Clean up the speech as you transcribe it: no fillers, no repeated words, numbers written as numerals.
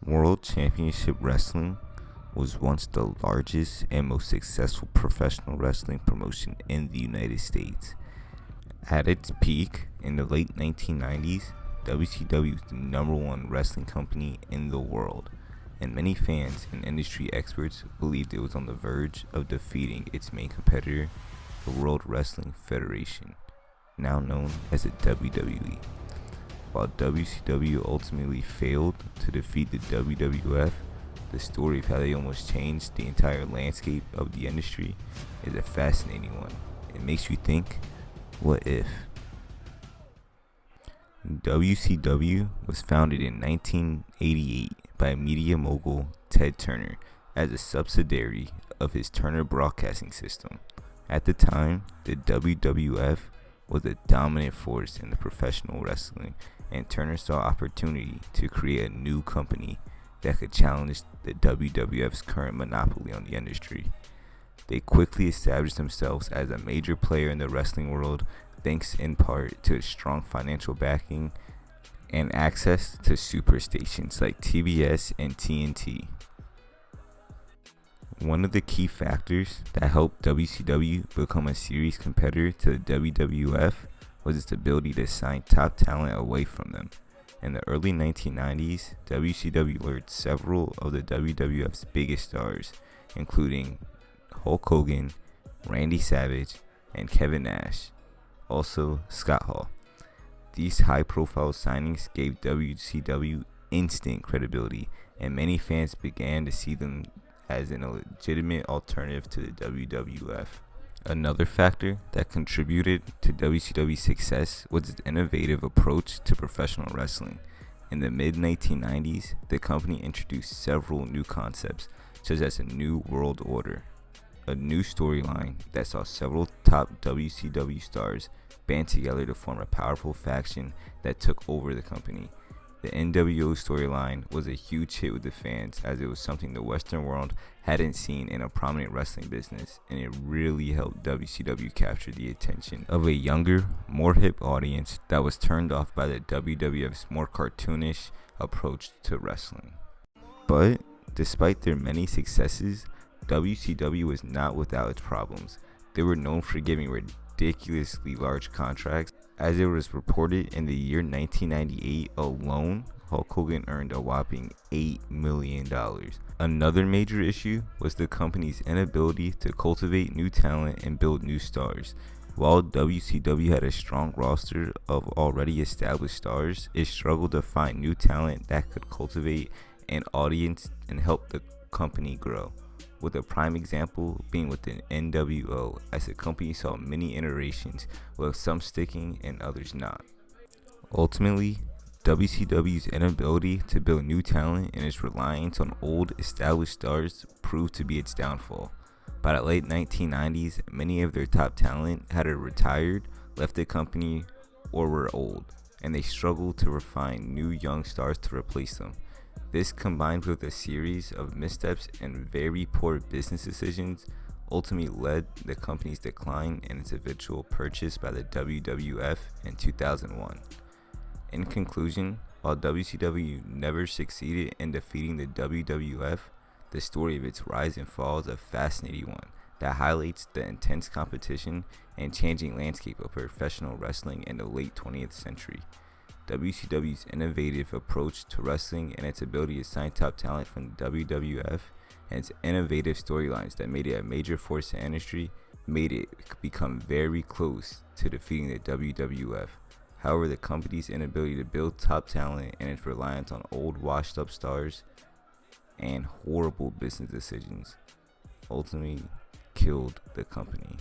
World Championship Wrestling was once the largest and most successful professional wrestling promotion in the United States. At its peak in the late 1990s, WCW was the number one wrestling company in the world, and many fans and industry experts believed it was on the verge of defeating its main competitor, the World Wrestling Federation, now known as the WWE. While WCW ultimately failed to defeat the WWF, the story of how they almost changed the entire landscape of the industry is a fascinating one. It makes you think, what if? WCW was founded in 1988 by media mogul Ted Turner as a subsidiary of his Turner Broadcasting System. At the time, the WWF was a dominant force in the professional wrestling, and Turner saw opportunity to create a new company that could challenge the WWF's current monopoly on the industry. They quickly established themselves as a major player in the wrestling world, thanks in part to its strong financial backing and access to superstations like TBS and TNT. One of the key factors that helped WCW become a serious competitor to the WWF was its ability to sign top talent away from them. In the early 1990s, WCW lured several of the WWF's biggest stars, including Hulk Hogan, Randy Savage, and Kevin Nash, also Scott Hall. These high-profile signings gave WCW instant credibility, and many fans began to see them as a legitimate alternative to the WWF. Another factor that contributed to WCW's success was its innovative approach to professional wrestling. In the mid-1990s, the company introduced several new concepts, such as a new world order, a new storyline that saw several top WCW stars band together to form a powerful faction that took over the company. The NWO storyline was a huge hit with the fans, as it was something the Western world hadn't seen in a prominent wrestling business, and it really helped WCW capture the attention of a younger, more hip audience that was turned off by the WWF's more cartoonish approach to wrestling. But despite their many successes, WCW was not without its problems. They were known for giving ridiculously large contracts. As it was reported, in the year 1998 alone, Hulk Hogan earned a whopping $8 million. Another major issue was the company's inability to cultivate new talent and build new stars. While WCW had a strong roster of already established stars, it struggled to find new talent that could cultivate an audience and help the company grow, with a prime example being with the NWO, as the company saw many iterations, with some sticking and others not. Ultimately, WCW's inability to build new talent and its reliance on old established stars proved to be its downfall. By the late 1990s, many of their top talent had retired, left the company, or were old, and they struggled to find new young stars to replace them. This, combined with a series of missteps and very poor business decisions, ultimately led the company's decline and its eventual purchase by the WWF in 2001. In conclusion, while WCW never succeeded in defeating the WWF, the story of its rise and fall is a fascinating one that highlights the intense competition and changing landscape of professional wrestling in the late 20th century. WCW's innovative approach to wrestling and its ability to sign top talent from the WWF and its innovative storylines that made it a major force in the industry made it become very close to defeating the WWF. However, the company's inability to build top talent and its reliance on old washed-up stars and horrible business decisions ultimately killed the company.